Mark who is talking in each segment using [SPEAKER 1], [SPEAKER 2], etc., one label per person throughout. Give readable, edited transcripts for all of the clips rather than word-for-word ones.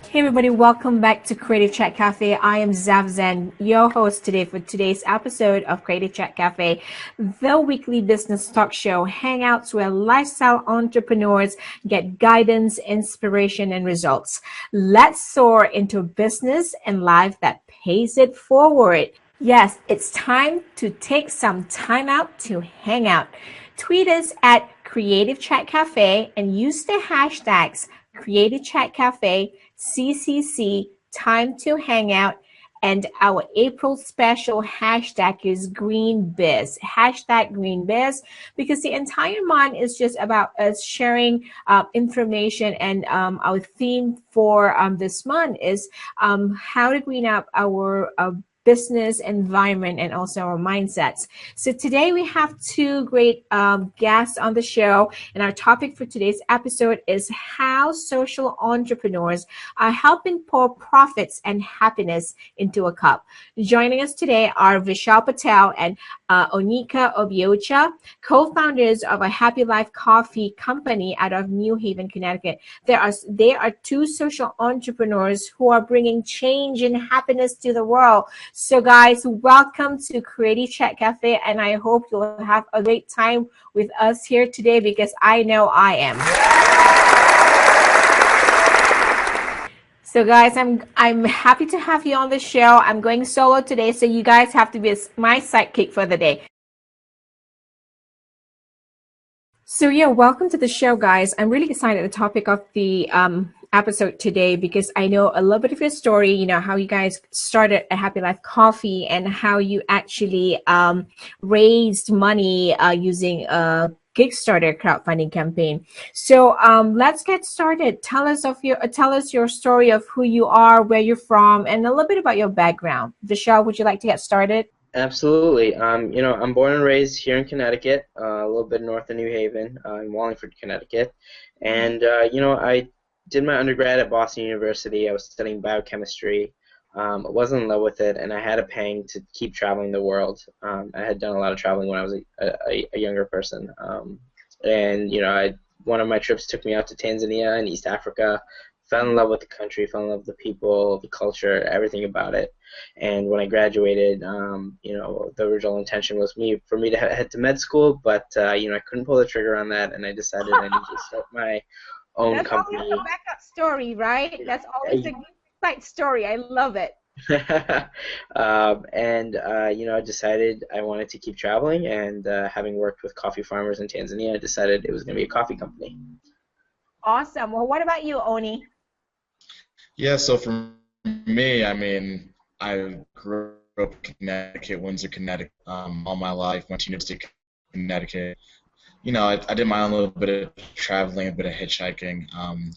[SPEAKER 1] Hey everybody, welcome back to Creative Chat Cafe. I am Zavzen, your host today for today's episode of Creative Chat Cafe, the weekly business talk show hangouts where lifestyle entrepreneurs get guidance, inspiration, and results. Let's soar into business and life that pays it forward. Yes, it's time to take some time out to hang out. Tweet us at Creative Chat Cafe and use the hashtags Creative Chat Cafe, CCC, Time to Hang Out, and our April special hashtag is Green Biz. Hashtag Green Biz, because the entire month is just about us sharing information, and our theme for this month is how to green up our business environment and also our mindsets. So today we have two great guests on the show, and our topic for today's episode is how social entrepreneurs are helping pour profits and happiness into a cup. Joining us today are Vishal Patel and Onika Obiocha, co-founders of a Happy Life Coffee company out of New Haven, Connecticut. They are two social entrepreneurs who are bringing change and happiness to the world. So guys, welcome to Creative Chat Cafe, and I hope you'll have a great time with us here today, because I know I am. So guys, I'm happy to have you on the show. I'm going solo today, so you guys have to be my sidekick for the day. So yeah, welcome to the show, guys. I'm really excited at the topic of the episode today, because I know a little bit of your story, you know, how you guys started a Happy Life Coffee and how you actually raised money using a Kickstarter crowdfunding campaign. So let's get started. Tell us your story of who you are, where you're from, and a little bit about your background. Vishal, would you like to get started?
[SPEAKER 2] Absolutely. I'm born and raised here in Connecticut, a little bit north of New Haven, in Wallingford, Connecticut. And, I did my undergrad at Boston University. I was studying biochemistry. I wasn't in love with it, and I had a pang to keep traveling the world. I had done a lot of traveling when I was a younger person. One of my trips took me out to Tanzania and East Africa. Fell in love with the country, fell in love with the people, the culture, everything about it. And when I graduated, the original intention was for me to head to med school, but I couldn't pull the trigger on that, and I decided I needed to start my own company.
[SPEAKER 1] That's always a backup story, right? That's always a good side story. I love it.
[SPEAKER 2] I decided I wanted to keep traveling, and having worked with coffee farmers in Tanzania, I decided it was going to be a coffee company.
[SPEAKER 1] Awesome. Well, what about you, Oni?
[SPEAKER 3] Yeah, so for me, I grew up in Connecticut, Windsor, Connecticut, all my life. Went to University of Connecticut. I did my own little bit of traveling, a bit of hitchhiking,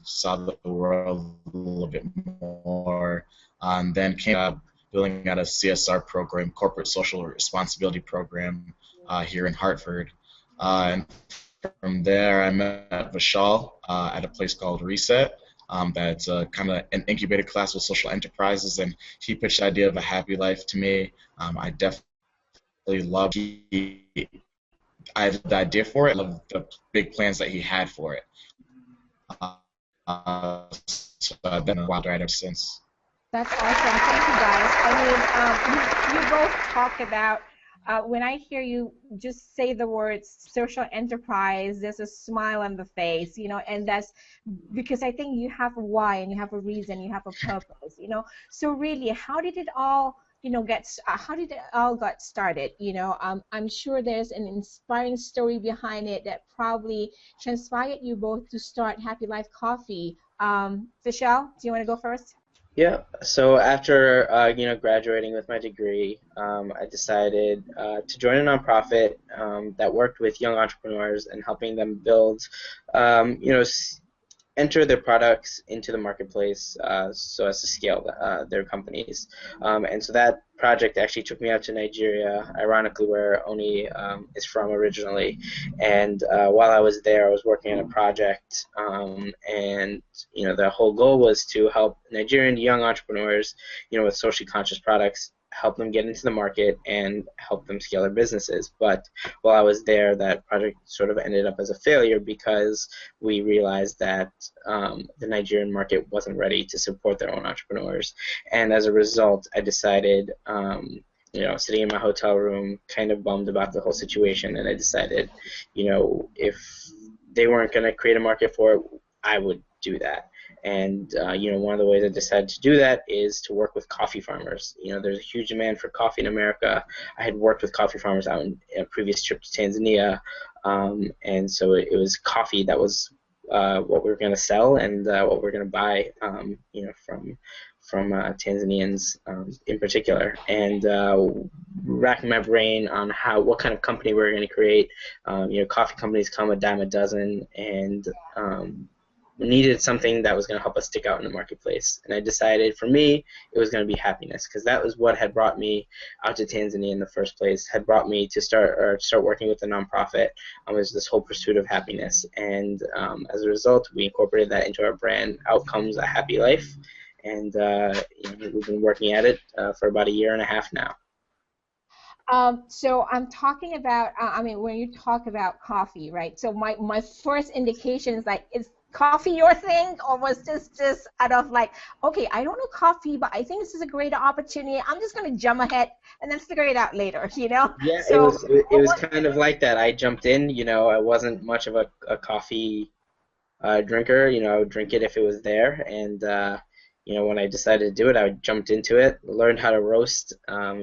[SPEAKER 3] saw the world a little bit more, and then came up building out a CSR program, corporate social responsibility program, here in Hartford. And from there, I met Vishal at a place called Reset. That's kind of an incubator class with social enterprises, and he pitched the idea of a happy life to me. I definitely loved I had the idea for it. I loved the big plans that he had for it. So I've been a wild ride ever since.
[SPEAKER 1] That's awesome. Thank you, guys. I mean, you both talk about, when I hear you just say the words social enterprise, there's a smile on the face, and that's because I think you have a why and you have a reason, you have a purpose, So really, how did it all, how did it all got started? I'm sure there's an inspiring story behind it that probably transpired you both to start Happy Life Coffee. Vishal, do you want to go first?
[SPEAKER 2] Yeah, so after graduating with my degree, I decided to join a nonprofit that worked with young entrepreneurs and helping them build, enter their products into the marketplace so as to scale their companies. And so that project actually took me out to Nigeria, ironically where Oni is from originally. And while I was there, I was working on a project, and the whole goal was to help Nigerian young entrepreneurs, with socially conscious products, help them get into the market and help them scale their businesses. But while I was there, that project sort of ended up as a failure because we realized that the Nigerian market wasn't ready to support their own entrepreneurs. And as a result, I decided, sitting in my hotel room, kind of bummed about the whole situation, and I decided, if they weren't going to create a market for it, I would do that. And one of the ways I decided to do that is to work with coffee farmers. There's a huge demand for coffee in America. I had worked with coffee farmers out in a previous trip to Tanzania, and so it was coffee that was what we were going to sell and what we were going to buy, from Tanzanians in particular, and racking my brain on what kind of company we were going to create. Coffee companies come a dime a dozen, and we needed something that was going to help us stick out in the marketplace. And I decided for me it was going to be happiness, because that was what had brought me out to Tanzania in the first place, had brought me to start working with a nonprofit. Was this whole pursuit of happiness. And as a result, we incorporated that into our brand, Outcomes A Happy Life. And we've been working at it for about a year and a half now.
[SPEAKER 1] So I'm talking about, when you talk about coffee, right? So my first indication is like, is coffee your thing, or was this just out of like, okay, I don't know coffee, but I think this is a great opportunity. I'm just going to jump ahead and then figure it out later,
[SPEAKER 2] Yeah,
[SPEAKER 1] so,
[SPEAKER 2] it was kind of like that. I jumped in, I wasn't much of a coffee drinker. I would drink it if it was there, and when I decided to do it, I jumped into it, learned how to roast.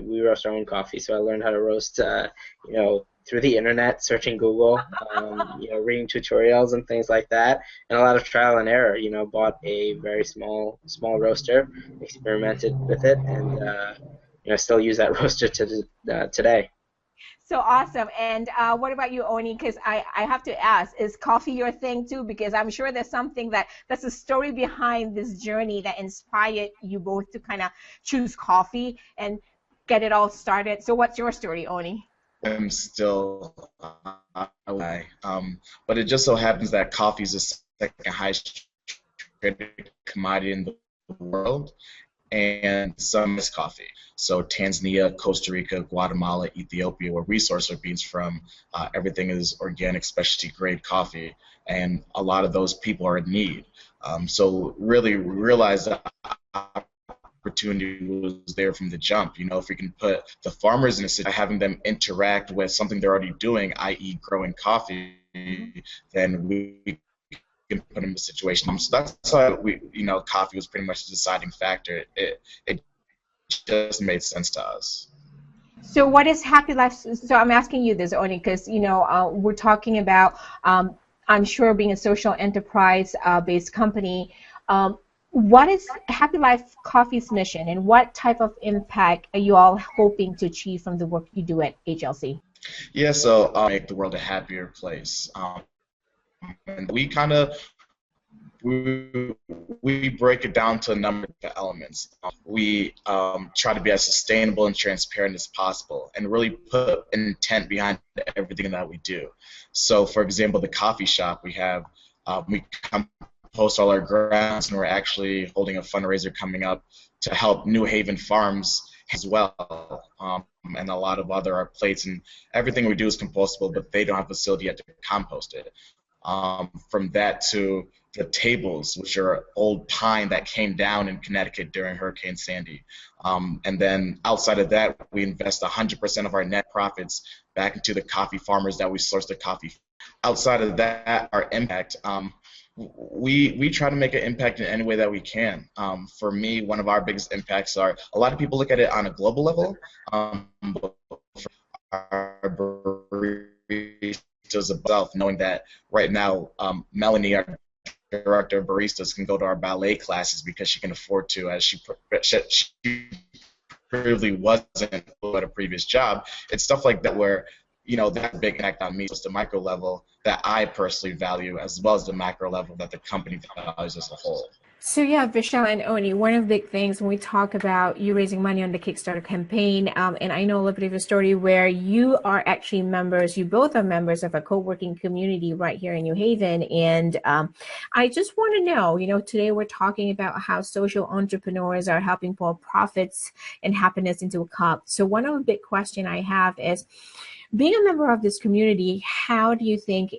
[SPEAKER 2] We roast our own coffee, so I learned how to roast, through the internet, searching Google, reading tutorials and things like that, and a lot of trial and error. Bought a very small roaster, experimented with it, and I still use that roaster to today.
[SPEAKER 1] So awesome. And what about you, Oni? Because I have to ask, is coffee your thing too? Because I'm sure there's something that's a story behind this journey that inspired you both to kind of choose coffee and get it all started. So what's your story, Oni?
[SPEAKER 3] I'm still away. But it just so happens that coffee is the second highest traded commodity in the world, and some is coffee. So Tanzania, Costa Rica, Guatemala, Ethiopia, where we source our beans from, everything is organic, specialty grade coffee, and a lot of those people are in need. So really realize that opportunity was there from the jump. If we can put the farmers in a situation, having them interact with something they're already doing, i.e. growing coffee, then we can put them in a situation. So that's why coffee was pretty much the deciding factor. It just made sense to us.
[SPEAKER 1] So what is Happy Life? So I'm asking you this, Oni, because we're talking about, I'm sure, being a social enterprise based company. What is Happy Life Coffee's mission, and what type of impact are you all hoping to achieve from the work you do at HLC?
[SPEAKER 3] Yeah, so make the world a happier place. And we kind of we break it down to a number of elements. We try to be as sustainable and transparent as possible, and really put intent behind everything that we do. So, for example, the coffee shop we have, we compost all our grounds, and we're actually holding a fundraiser coming up to help New Haven farms as well, and a lot of other plates, and everything we do is compostable, but they don't have a facility yet to compost it. From that to the tables, which are old pine that came down in Connecticut during Hurricane Sandy. And then outside of that, we invest 100% of our net profits back into the coffee farmers that we source the coffee. Outside of that, our impact, we try to make an impact in any way that we can. For me, one of our biggest impacts are, a lot of people look at it on a global level, but for our baristas above, knowing that right now, Melanie, our director of baristas, can go to our ballet classes because she can afford to, as she really wasn't at a previous job. It's stuff like that where that's a big impact on me. So it's the micro level that I personally value, as well as the macro level that the company values as a whole.
[SPEAKER 1] So yeah, Vishal and Oni, one of the big things when we talk about you raising money on the Kickstarter campaign, and I know a little bit of a story where you are actually members, you both are members of a co-working community right here in New Haven. And I just want to know, today we're talking about how social entrepreneurs are helping pour profits and happiness into a cup. So one of the big question I have is, being a member of this community, how do you think,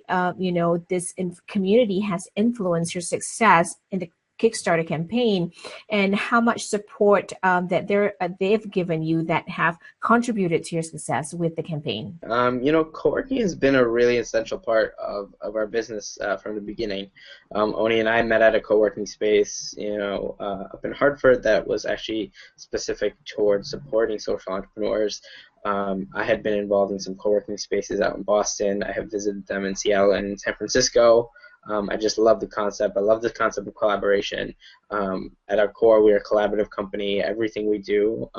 [SPEAKER 1] this community has influenced your success in the Kickstarter campaign, and how much support that they've given you that have contributed to your success with the campaign?
[SPEAKER 2] Co-working has been a really essential part of our business from the beginning. Oni and I met at a co-working space, up in Hartford that was actually specific towards supporting social entrepreneurs. I had been involved in some co-working spaces out in Boston. I have visited them in Seattle and San Francisco. I just love the concept. I love the concept of collaboration. At our core, we're a collaborative company. Everything we do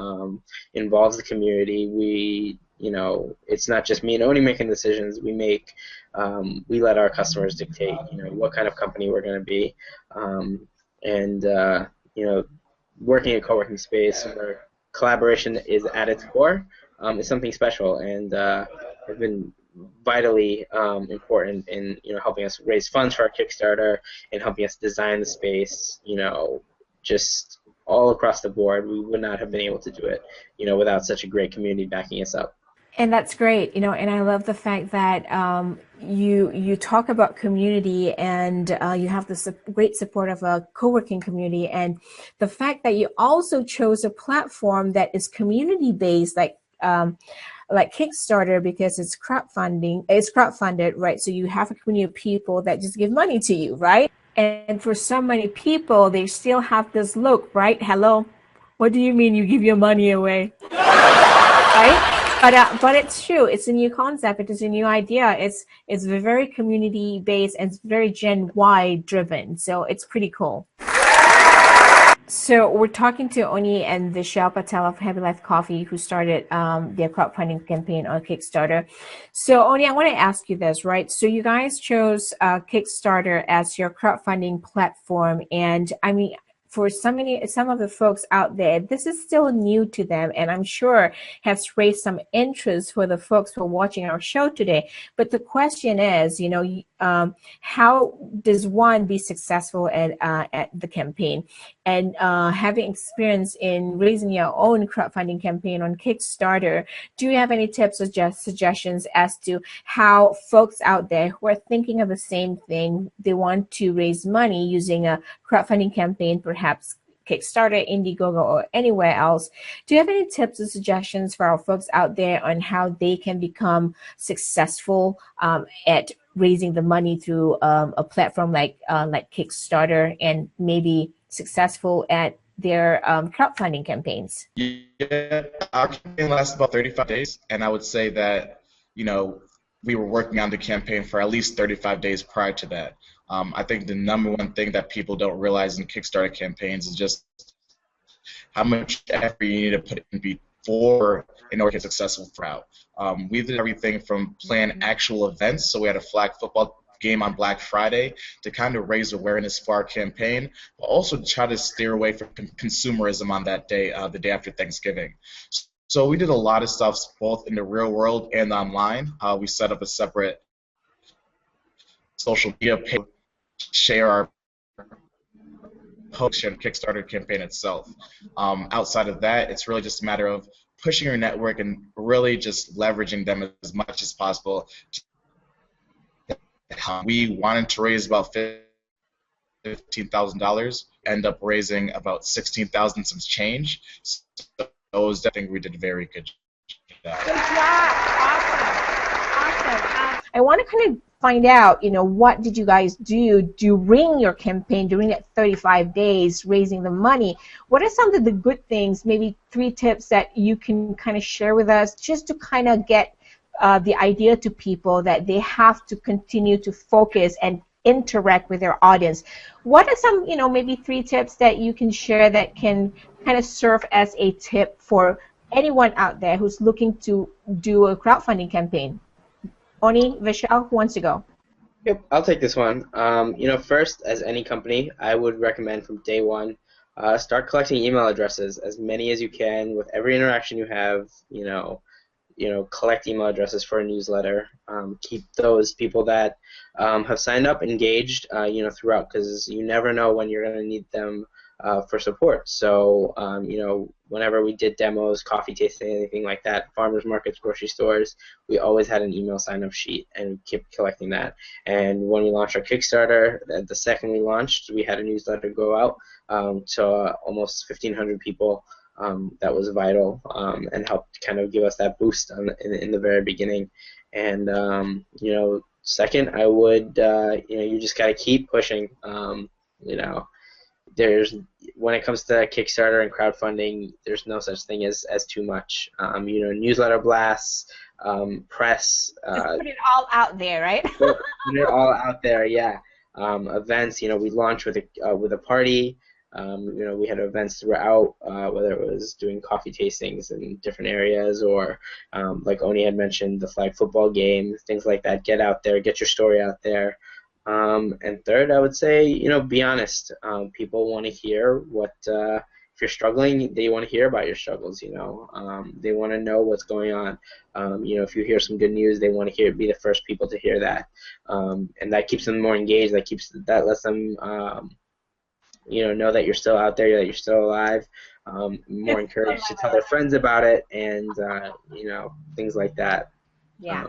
[SPEAKER 2] involves the community. It's not just me and Oni making decisions. We let our customers dictate, what kind of company we're going to be. Working in a co-working space where collaboration is at its core is something special, and has been vitally important in helping us raise funds for our Kickstarter and helping us design the space. Just all across the board, we would not have been able to do it, without such a great community backing us up.
[SPEAKER 1] And that's great, and I love the fact that you talk about community, and you have this great support of a co-working community, and the fact that you also chose a platform that is community-based, like Kickstarter, because it's crowdfunded, right? So you have a community of people that just give money to you, right? And for so many people, they still have this look, right? Hello, what do you mean you give your money away? Right? But it's true. It's a new concept. It is a new idea. It's very community based, and it's very Gen Y driven. So it's pretty cool. So we're talking to Oni and Vishal Patel of Happy Life Coffee, who started their crowdfunding campaign on Kickstarter. So Oni, I want to ask you this, right? So you guys chose Kickstarter as your crowdfunding platform, and I mean, for some of the folks out there, this is still new to them, and I'm sure has raised some interest for the folks who are watching our show today. But the question is, how does one be successful at the campaign? And having experience in raising your own crowdfunding campaign on Kickstarter, do you have any tips or just suggestions as to how folks out there who are thinking of the same thing, they want to raise money using a crowdfunding campaign, perhaps Kickstarter, Indiegogo, or anywhere else? Do you have any tips or suggestions for our folks out there on how they can become successful at raising the money through a platform like Kickstarter, and maybe successful at their crowdfunding campaigns?
[SPEAKER 3] Yeah, our campaign lasted about 35 days, and I would say that, we were working on the campaign for at least 35 days prior to that. I think the number one thing that people don't realize in Kickstarter campaigns is just how much effort you need to put in before in order to get successful throughout. We did everything from plan actual events, so we had a flag football game on Black Friday to kind of raise awareness for our campaign, but also to try to steer away from consumerism on that day, the day after Thanksgiving. So we did a lot of stuff both in the real world and online. We set up a separate social media page to share our posts and Kickstarter campaign itself. Outside of that, it's really just a matter of pushing your network and really just leveraging them as much as possible. We wanted to raise about $15,000, end up raising about $16,000 some change. So I think we did a very good job.
[SPEAKER 1] Good job. Awesome. I want to kind of find out, what did you guys do during your campaign, during that 35 days, raising the money? What are some of the good things, maybe 3 tips that you can kind of share with us, just to kind of get the idea to people that they have to continue to focus and interact with their audience? What are some, maybe 3 tips that you can share that can kind of serve as a tip for anyone out there who's looking to do a crowdfunding campaign?
[SPEAKER 3] Yeah, our campaign lasted about 35 days, and I would say that, we were working on the campaign for at least 35 days prior to that. I think the number one thing that people don't realize in Kickstarter campaigns is just how much effort you need to put in before in order to get successful throughout. We did everything from plan actual events, so we had a flag football game on Black Friday to kind of raise awareness for our campaign, but also to try to steer away from consumerism on that day, the day after Thanksgiving. So
[SPEAKER 1] Oni, Vishal, who wants to go?
[SPEAKER 2] Yep, I'll take this one. First, as any company, I would recommend from day one, start collecting email addresses, as many as you can with every interaction you have. Collect email addresses for a newsletter. Keep those people that have signed up engaged, throughout, because you never know when you're going to need them for support. So, whenever we did demos, coffee tasting, anything like that, farmers markets, grocery stores, we always had an email sign-up sheet, and we kept collecting that. And when we launched our Kickstarter, the second we launched, we had a newsletter go out to almost 1,500 people. That was vital and helped kind of give us that boost in the very beginning. And second, I would you just gotta keep pushing. There's when it comes to Kickstarter and crowdfunding, there's no such thing as too much. Newsletter blasts, press.
[SPEAKER 1] Just put it all out there, right?
[SPEAKER 2] Put it all out there, yeah. Events. We launched with a party. We had events throughout, whether it was doing coffee tastings in different areas or, like Oni had mentioned, the flag football game, things like that. Get out there, get your story out there. And third, I would say, be honest. People want to hear what, if you're struggling, they want to hear about your struggles, They want to know what's going on. If you hear some good news, they want to be the first people to hear that. And that keeps them more engaged. That lets them, know that you're still out there, that you're still alive. More encouraged to tell their friends about it, and things like that.
[SPEAKER 1] Yeah,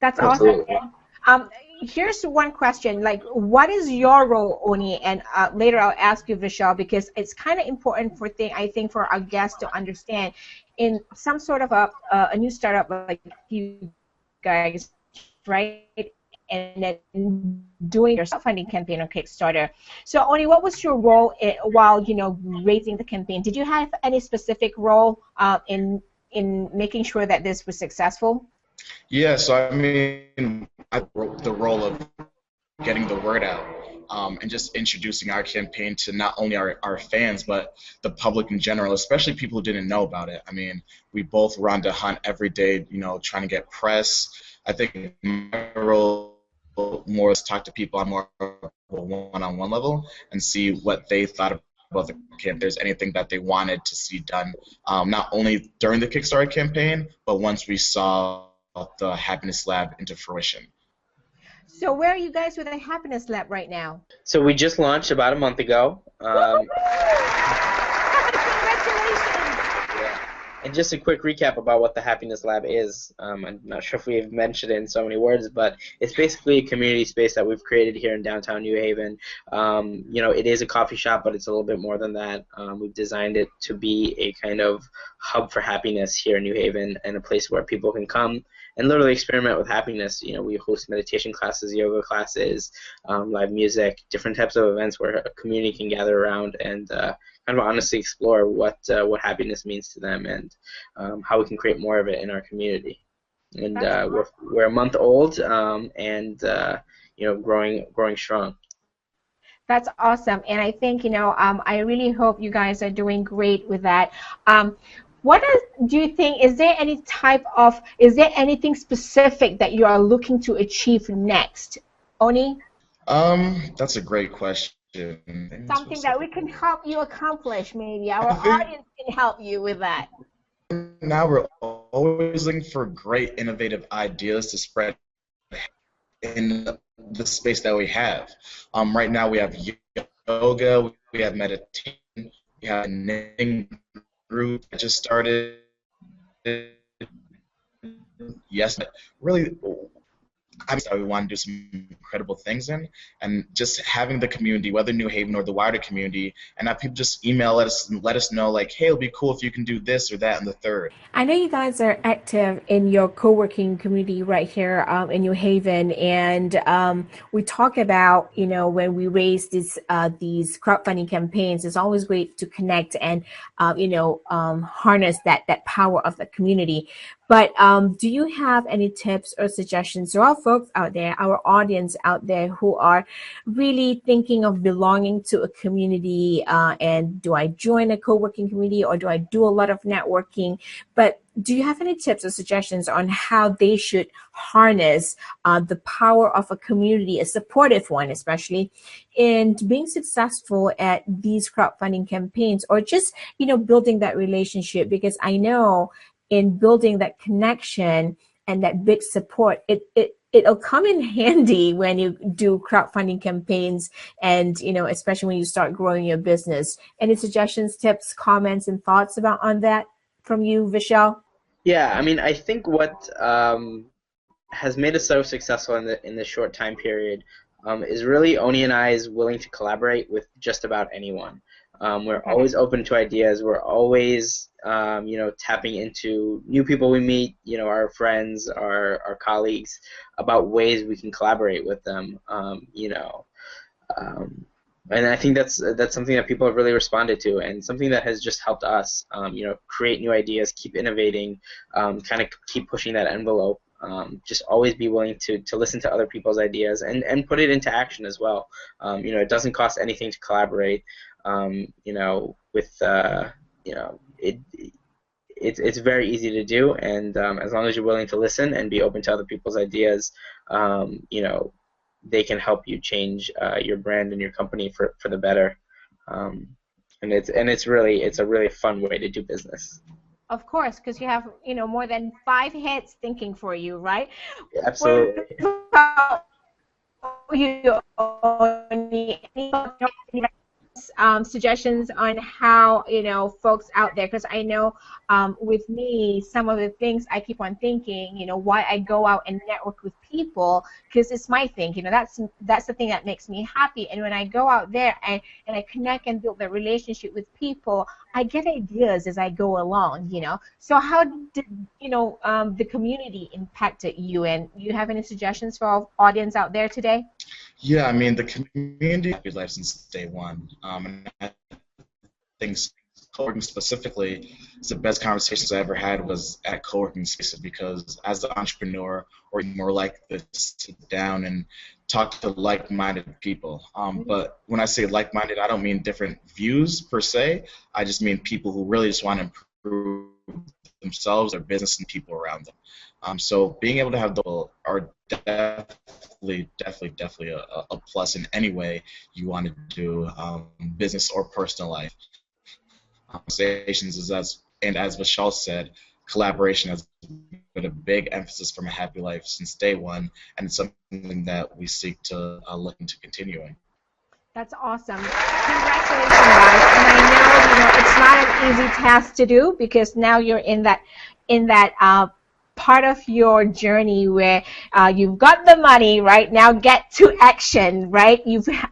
[SPEAKER 1] that's
[SPEAKER 2] absolutely
[SPEAKER 1] awesome. Here's one question: like, what is your role, Oni? And later I'll ask you, Vishal, because it's kind of important I think for our guests to understand. In some sort of a new startup like you guys, right? And then doing your crowdfunding campaign on Kickstarter. So, Oni, what was your role while raising the campaign? Did you have any specific role in making sure that this was successful?
[SPEAKER 3] Yeah, so I wrote the role of getting the word out and just introducing our campaign to not only our fans but the public in general, especially people who didn't know about it. We both were on the hunt every day, trying to get press. I think my role more is talk to people on more of a one-on-one level and see what they thought about the campaign. If there's anything that they wanted to see done, not only during the Kickstarter campaign, but once we saw the Happiness Lab into fruition.
[SPEAKER 1] So where are you guys with the Happiness Lab right now?
[SPEAKER 2] So we just launched about a month ago. And just a quick recap about what the Happiness Lab is. I'm not sure if we've mentioned it in so many words, but it's basically a community space that we've created here in downtown New Haven. It is a coffee shop, but it's a little bit more than that. We've designed it to be a kind of hub for happiness here in New Haven, and a place where people can come and literally experiment with happiness. We host meditation classes, yoga classes, live music, different types of events where a community can gather around and kind of honestly explore what happiness means to them, and how we can create more of it in our community. And we're a month old, and growing strong.
[SPEAKER 1] That's awesome, and I think I really hope you guys are doing great with that. What do you think? Is there anything specific that you are looking to achieve next, Oni?
[SPEAKER 3] That's a great question.
[SPEAKER 1] Something that we can help you accomplish, maybe. Our audience can help you with that.
[SPEAKER 3] Now we're always looking for great, innovative ideas to spread in the space that we have. Right now we have yoga, we have meditation, we have a knitting group that just started. Yes, really. We want to do some incredible things in, and just having the community, whether New Haven or the wider community, and have people just email us and let us know, like, hey, it'll be cool if you can do this or that and the third.
[SPEAKER 1] I know you guys are active in your co-working community right here in New Haven, and we talk about, when we raise these crowdfunding campaigns, there's always a way to connect and, harness that power of the community. But do you have any tips or suggestions to our folks out there, our audience out there who are really thinking of belonging to a community? And do I join a co-working community or do I do a lot of networking? But do you have any tips or suggestions on how they should harness the power of a community, a supportive one, especially in being successful at these crowdfunding campaigns, or just, building that relationship? Because I know in building that connection and that big support, it'll come in handy when you do crowdfunding campaigns and, especially when you start growing your business. Any suggestions, tips, comments, and thoughts about on that from you, Vishal?
[SPEAKER 2] Yeah, I mean, I think what has made us so successful in the short time period is really Oni and I is willing to collaborate with just about anyone. We're always open to ideas. We're always tapping into new people we meet, our friends, our colleagues, about ways we can collaborate with them. And I think that's something that people have really responded to, and something that has just helped us, create new ideas, keep innovating, kind of keep pushing that envelope. Just always be willing to listen to other people's ideas and put it into action as well. It doesn't cost anything to collaborate. It's very easy to do, and as long as you're willing to listen and be open to other people's ideas, they can help you change your brand and your company for the better. And it's a really fun way to do business.
[SPEAKER 1] Of course, because you have, more than 5 heads thinking for you, right?
[SPEAKER 2] Absolutely.
[SPEAKER 1] What about you, Oni? Any suggestions on how, folks out there, because I know with me, some of the things I keep on thinking, why I go out and network with people, because it's my thing, that's the thing that makes me happy. And when I go out there and I connect and build the relationship with people, I get ideas as I go along, So how did, the community impacted you? And you have any suggestions for our audience out there today?
[SPEAKER 3] Yeah, I mean, the community has been life since day one. And I think co-working specifically, the best conversations I ever had was at co-working spaces, because as an entrepreneur, or more like to sit down and talk to like-minded people. But when I say like-minded, I don't mean different views per se. I just mean people who really just want to improve themselves, their business, and people around them. So being able to have those are definitely a plus in any way you want to do business or personal life. Conversations is as Vishal said, collaboration has been a big emphasis from a happy life since day one, and it's something that we seek to look into continuing.
[SPEAKER 1] That's awesome. Congratulations, guys. And I know, it's not an easy task to do, because now you're in that part of your journey where you've got the money, right? Now get to action, right?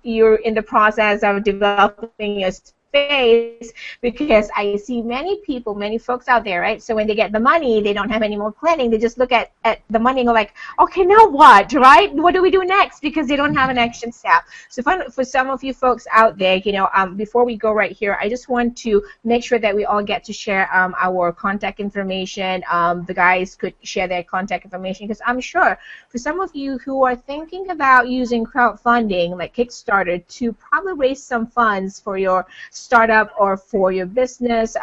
[SPEAKER 1] You're in the process of developing your space, because I see many people, many folks out there, right? So when they get the money, they don't have any more planning. They just look at the money and go like, okay, now what, right? What do we do next? Because they don't have an action step. So for some of you folks out there, before we go right here, I just want to make sure that we all get to share our contact information. The guys could share their contact information, because I'm sure for some of you who are thinking about using crowdfunding like Kickstarter to probably raise some funds for your startup or for your business,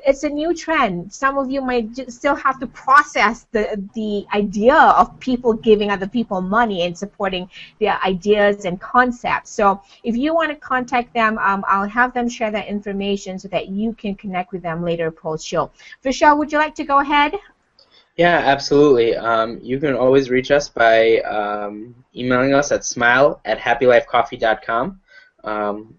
[SPEAKER 1] it's a new trend. Some of you might still have to process the idea of people giving other people money and supporting their ideas and concepts. So if you want to contact them, I'll have them share that information so that you can connect with them later post-show. Vishal, would you like to go ahead?
[SPEAKER 2] Yeah, absolutely. You can always reach us by emailing us at smile@happylifecoffee.com.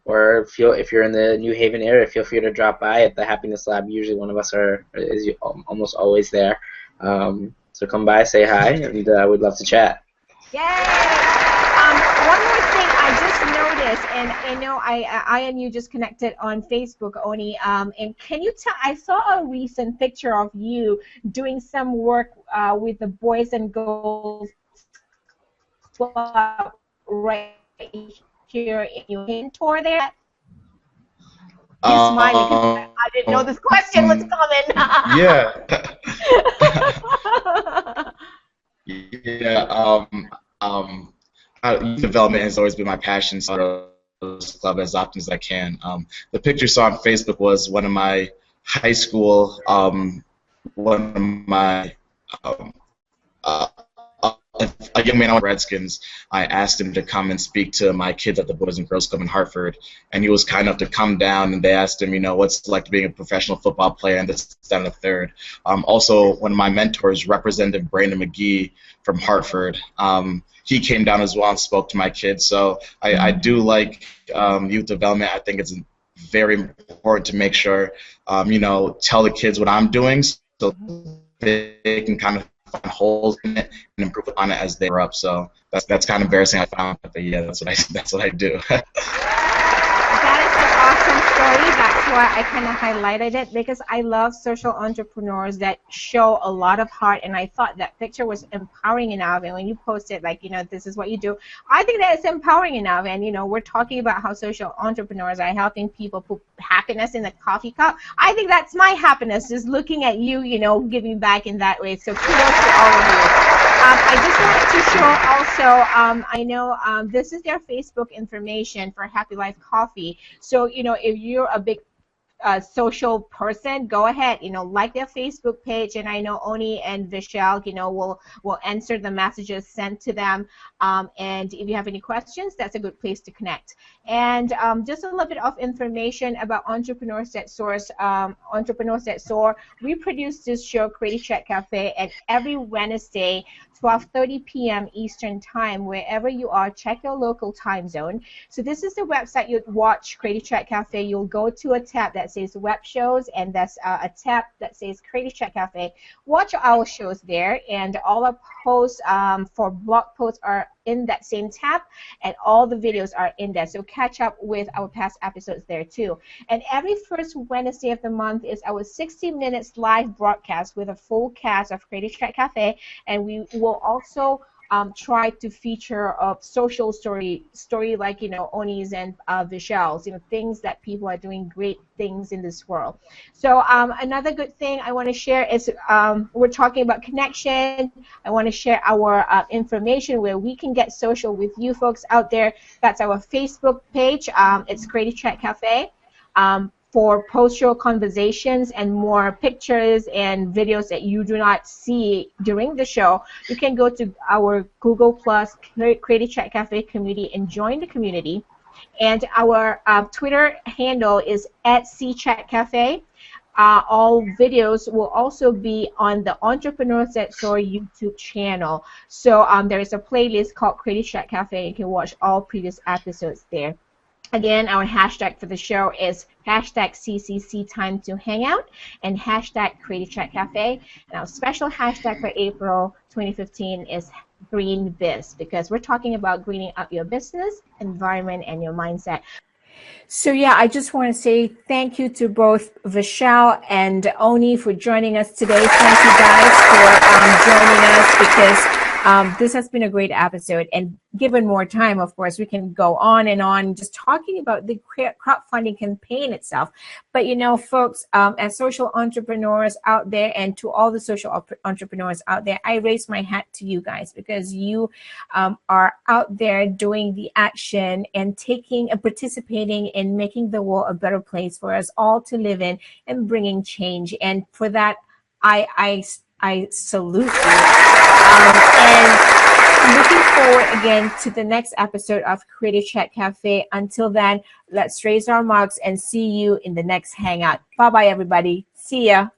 [SPEAKER 2] Or if you're in the New Haven area, feel free to drop by at the Happiness Lab. Usually one of us is almost always there. So come by, say hi, and we'd love to chat.
[SPEAKER 1] Yay! One more thing I just noticed, and I know I and you just connected on Facebook, Oni. And can you tell? I saw a recent picture of you doing some work with the Boys and Girls Club right here in your tour there. You're smiling because
[SPEAKER 3] Um,
[SPEAKER 1] I didn't know this question was
[SPEAKER 3] yeah.
[SPEAKER 1] coming.
[SPEAKER 3] Yeah, youth development has always been my passion, so I go to this club as often as I can. The picture you saw on Facebook was one of my high school, one of my um, uh, a young man on Redskins. I asked him to come and speak to my kids at the Boys and Girls Club in Hartford, and he was kind enough to come down. And they asked him, what's it like being a professional football player, and this, that, and the third. Also, one of my mentors, Representative Brandon McGee from Hartford, he came down as well and spoke to my kids. So I do like youth development. I think it's very important to make sure, tell the kids what I'm doing so they can kind of find holes in it and improve on it as they grow up. So that's kind of embarrassing. I found, but yeah, that's what I do.
[SPEAKER 1] That is an awesome story. That's why I kind of highlighted it, because I love social entrepreneurs that show a lot of heart, and I thought that picture was empowering enough. And when you post it, like, this is what you do, I think that it's empowering enough. And we're talking about how social entrepreneurs are helping people put happiness in the coffee cup. I think that's my happiness, just looking at you, giving back in that way. So kudos to all of you. I just wanted to show also, I know this is their Facebook information for Happy Life Coffee. So, if you're a big social person, go ahead, like their Facebook page, and I know Oni and Vishal, will answer the messages sent to them. And if you have any questions, that's a good place to connect. And just a little bit of information about Entrepreneurs That Source. Entrepreneurs That Soar. We produce this show, Creative Chat Cafe, and every Wednesday, 12:30 p.m. Eastern Time, wherever you are, check your local time zone. So this is the website you'd watch Creative Chat Cafe. You'll go to a tab that says Web Shows, and that's a tab that says Creative Chat Cafe. Watch our shows there, and all our posts for blog posts are in that same tab, and all the videos are in there. So catch up with our past episodes there too. And every first Wednesday of the month is our 60 minutes live broadcast with a full cast of Creative Chat Cafe, and we will also try to feature a social story like Oni's and Vishal's, things that people are doing great things in this world. So another good thing I want to share is we're talking about connection. I want to share our information where we can get social with you folks out there. That's our Facebook page. It's Creative Chat Cafe. For post-show conversations and more pictures and videos that you do not see during the show, you can go to our Google Plus Creative Chat Cafe community and join the community. And our Twitter handle is @CChatCafe. All videos will also be on the Entrepreneurs That Soar YouTube channel. So there is a playlist called Creative Chat Cafe. You can watch all previous episodes there. Again, our hashtag for the show is #CCC Time to Hangout and #Creative Chat Cafe. And our special hashtag for April 2015 is Green Biz, because we're talking about greening up your business, environment, and your mindset. So yeah, I just want to say thank you to both Vishal and Oni for joining us today. Thank you guys for joining us, because this has been a great episode, and given more time, of course, we can go on and on just talking about the crowdfunding campaign itself. But folks, as social entrepreneurs out there, and to all the social entrepreneurs out there, I raise my hat to you guys, because you are out there doing the action and taking and participating in making the world a better place for us all to live in and bringing change. And for that, I salute you. And looking forward again to the next episode of Creative Chat Cafe. Until then, let's raise our mugs and see you in the next hangout. Bye-bye, everybody. See ya.